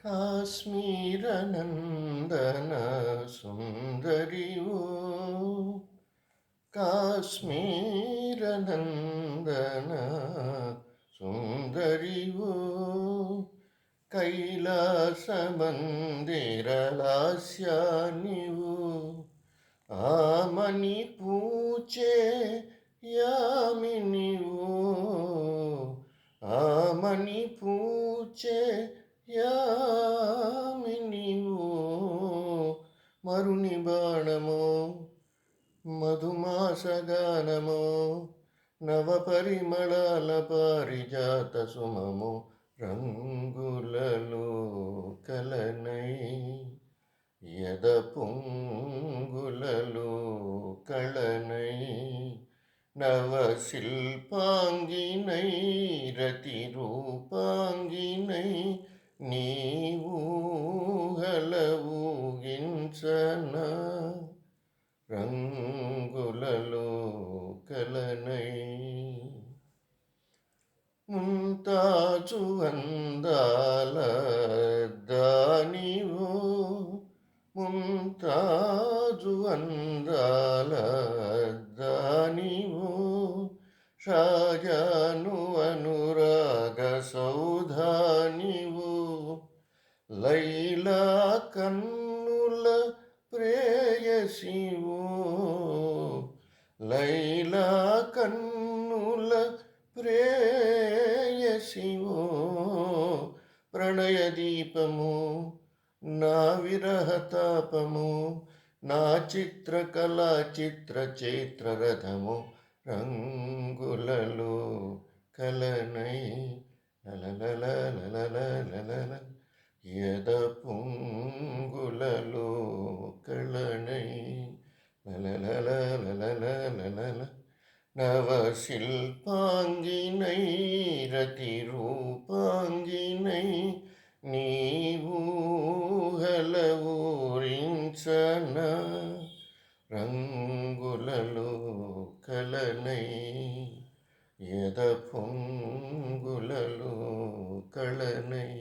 కాశ్మీరనందన సుందరివో కాశ్మీరనందన సుందరివో కైలాసమందిరలాస్యానివో ఆమని పూచే యామినివో ఆమని పూచే యామినివో మరుని బాణమో మధుమాసగానమో నవపరిమళాల పారిజాత సుమము రంగులలో కలనై యద పొంగులలో కళనై నవశిల్పాంగినై రతి రూపాంగినై నీవు ఊగించన రంగులలో కలనై ముంతాజు అందాల దానివో ముంతాజు అందాల దానివో షాజాను అనురాగ సౌధానివో లైలా కన్నుల ప్రేయసివో లైలా కన్నుల ప్రేయసివో ప్రణయ దీపము నా విరహతాపము నా చిత్రకళా చిత్ర చైత్రరథము రంగులలో కలనై లలలలలలలలల యద పొంగులలో కళనై లలలలలలలల నవశిల్పాంగినై రతి రూపాంగినై నీవు ఊరించన రంగులలో కలనై యద పొంగులలో కళనై